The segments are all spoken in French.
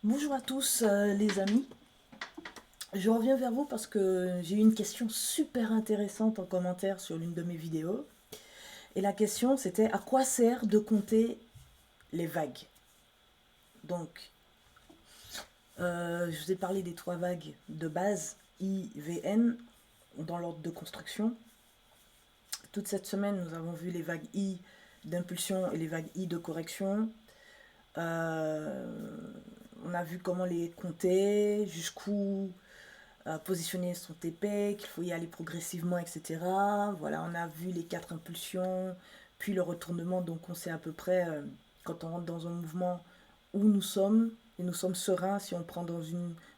Bonjour à tous les amis, je reviens vers vous parce que j'ai eu une question super intéressante en commentaire sur l'une de mes vidéos. Et la question c'était à quoi sert de compter les vagues. Donc je vous ai parlé des trois vagues de base I, V, N dans l'ordre de construction. Toute cette semaine nous avons vu les vagues I d'impulsion et les vagues I de correction. On a vu comment les compter, jusqu'où positionner son TP, qu'il faut y aller progressivement, etc. Voilà, on a vu les quatre impulsions, puis le retournement, donc on sait à peu près quand on rentre dans un mouvement où nous sommes, et nous sommes sereins si on prend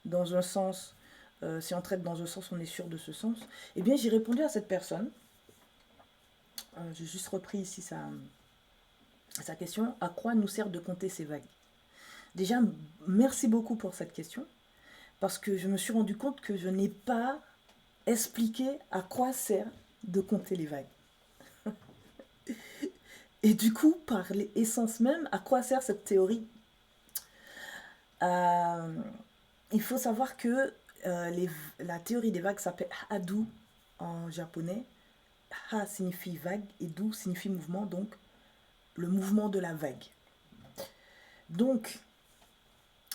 dans un sens, si on traite dans un sens, on est sûr de ce sens. Eh bien, j'ai répondu à cette personne. J'ai juste repris ici sa question. À quoi nous sert de compter ces vagues? Déjà, merci beaucoup pour cette question, parce que je me suis rendu compte que je n'ai pas expliquer à quoi sert de compter les vagues. Et du coup, par l'essence même, à quoi sert cette théorie? Euh, il faut savoir que la théorie des vagues s'appelle Hadu en japonais. Ha signifie vague et Du signifie mouvement, donc le mouvement de la vague. Donc,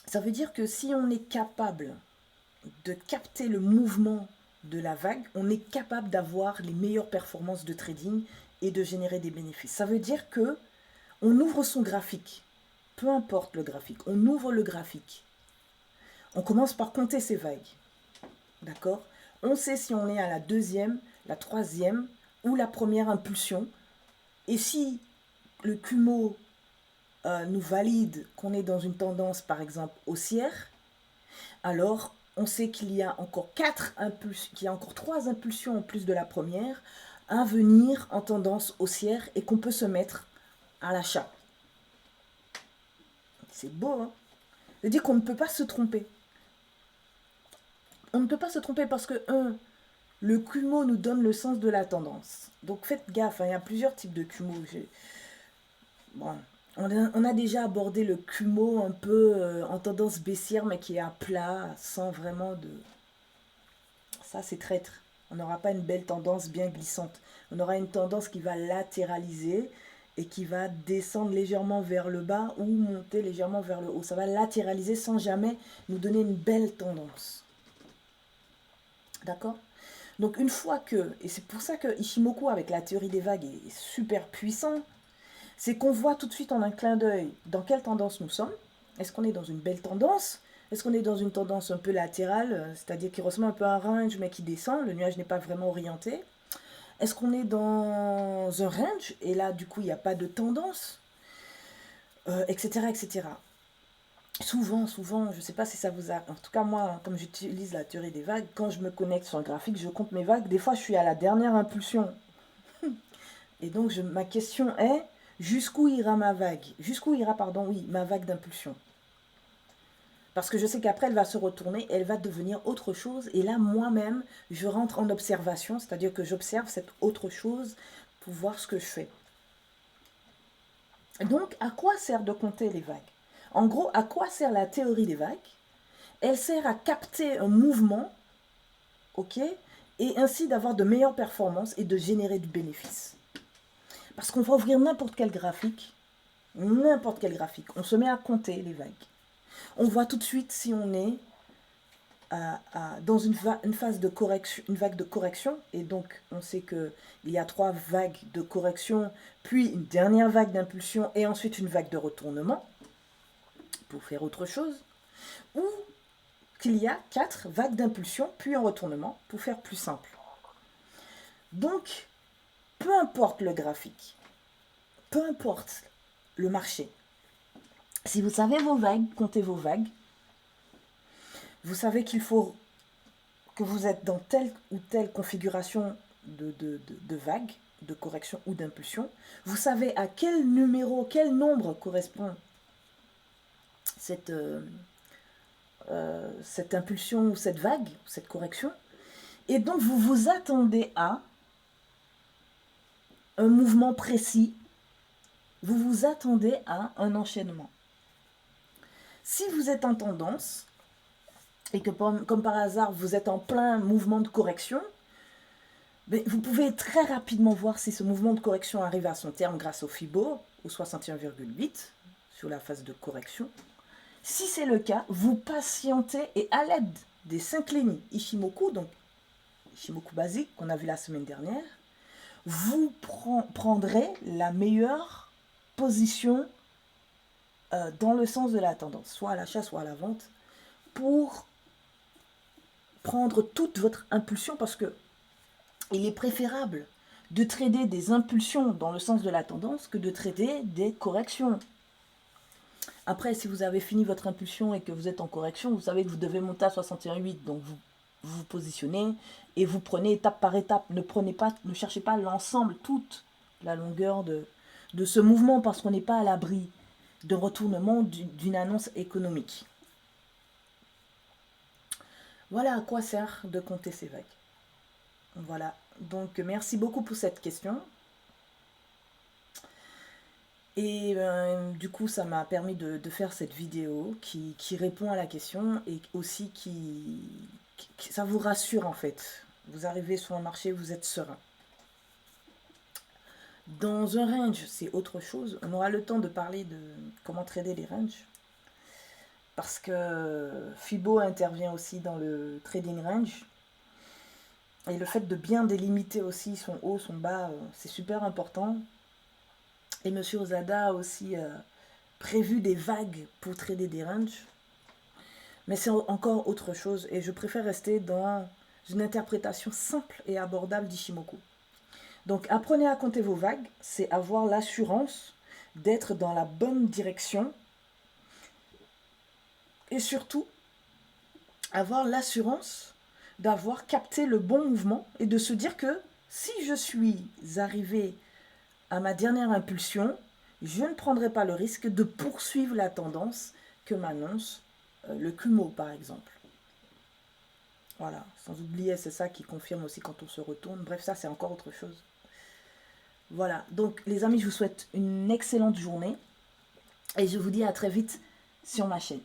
ça veut dire que si on est capable de capter le mouvement de la vague, on est capable d'avoir les meilleures performances de trading et de générer des bénéfices. Ça veut dire que on ouvre son graphique, peu importe le graphique, on ouvre le graphique. On commence par compter ses vagues, d'accord? On sait si on est à la deuxième, la troisième ou la première impulsion. Et si le Kumo nous valide qu'on est dans une tendance, par exemple, haussière, alors on sait qu'il y a encore qu'il y a encore trois impulsions en plus de la première à venir en tendance haussière et qu'on peut se mettre à l'achat. C'est beau, hein? C'est-à-dire qu'on ne peut pas se tromper. On ne peut pas se tromper parce que, le Kumo nous donne le sens de la tendance. Donc faites gaffe, hein, il y a plusieurs types de Kumo. Bon, on a déjà abordé le Kumo un peu en tendance baissière, mais qui est à plat, sans vraiment de... Ça, c'est traître. On n'aura pas une belle tendance bien glissante. On aura une tendance qui va latéraliser et qui va descendre légèrement vers le bas ou monter légèrement vers le haut. Ça va latéraliser sans jamais nous donner une belle tendance. D'accord? Donc une fois que, et c'est pour ça que Ishimoku avec la théorie des vagues est super puissant, c'est qu'on voit tout de suite en un clin d'œil dans quelle tendance nous sommes. Est-ce qu'on est dans une belle tendance? Est-ce qu'on est dans une tendance un peu latérale, c'est-à-dire qui ressemble un peu à un range mais qui descend, le nuage n'est pas vraiment orienté? Est-ce qu'on est dans un range et là du coup il n'y a pas de tendance, etc., etc. Souvent, je ne sais pas si ça vous a... En tout cas, moi, comme j'utilise la théorie des vagues, quand je me connecte sur un graphique, je compte mes vagues. Des fois, je suis à la dernière impulsion. Et donc, ma question est, jusqu'où ira ma vague? Jusqu'où ira, pardon, oui, ma vague d'impulsion? Parce que je sais qu'après, elle va se retourner, elle va devenir autre chose. Et là, moi-même, je rentre en observation, c'est-à-dire que j'observe cette autre chose pour voir ce que je fais. Donc, à quoi sert de compter les vagues? En gros, à quoi sert la théorie des vagues? Elle sert à capter un mouvement, ok, et ainsi d'avoir de meilleures performances et de générer du bénéfice. Parce qu'on va ouvrir n'importe quel graphique, on se met à compter les vagues. On voit tout de suite si on est dans une phase de correction, une vague de correction, et donc on sait qu'il y a trois vagues de correction, puis une dernière vague d'impulsion, et ensuite une vague de retournement, pour faire autre chose, ou qu'il y a quatre vagues d'impulsion, puis un retournement, pour faire plus simple. Donc, peu importe le graphique, peu importe le marché, si vous savez vos vagues, comptez vos vagues, vous savez qu'il faut que vous êtes dans telle ou telle configuration de vague, de correction ou d'impulsion, vous savez à quel numéro, quel nombre correspond cette, cette impulsion ou cette vague, cette correction, et donc vous vous attendez à un mouvement précis, vous vous attendez à un enchaînement. Si vous êtes en tendance, et que comme par hasard, vous êtes en plein mouvement de correction, mais vous pouvez très rapidement voir si ce mouvement de correction arrive à son terme grâce au Fibo, au 61,8, sur la phase de correction. Si c'est le cas, vous patientez et à l'aide des 5 lignes Ichimoku, donc Ichimoku basique qu'on a vu la semaine dernière, vous prendrez la meilleure position dans le sens de la tendance, soit à l'achat, soit à la vente, pour prendre toute votre impulsion, parce que il est préférable de trader des impulsions dans le sens de la tendance que de trader des corrections. Après, si vous avez fini votre impulsion et que vous êtes en correction, vous savez que vous devez monter à 61,8, donc vous vous positionnez et vous prenez étape par étape. Ne cherchez pas l'ensemble, toute la longueur de ce mouvement, parce qu'on n'est pas à l'abri de retournement d'une annonce économique. Voilà à quoi sert de compter ces vagues. Voilà, donc merci beaucoup pour cette question. Et du coup, ça m'a permis de faire cette vidéo qui répond à la question et aussi ça vous rassure en fait. Vous arrivez sur un marché, vous êtes serein. Dans un range, c'est autre chose. On aura le temps de parler de comment trader les ranges. Parce que Fibo intervient aussi dans le trading range. Et le fait de bien délimiter aussi son haut, son bas, c'est super important. Et Monsieur Ozada a aussi prévu des vagues pour trader des ranges. Mais c'est encore autre chose. Et je préfère rester dans une interprétation simple et abordable d'Ichimoku. Donc apprenez à compter vos vagues. C'est avoir l'assurance d'être dans la bonne direction. Et surtout, avoir l'assurance d'avoir capté le bon mouvement et de se dire que si je suis arrivé à ma dernière impulsion, je ne prendrai pas le risque de poursuivre la tendance que m'annonce le Kumo par exemple. Voilà, sans oublier, c'est ça qui confirme aussi quand on se retourne. Bref, ça c'est encore autre chose. Voilà, donc les amis, je vous souhaite une excellente journée et je vous dis à très vite sur ma chaîne.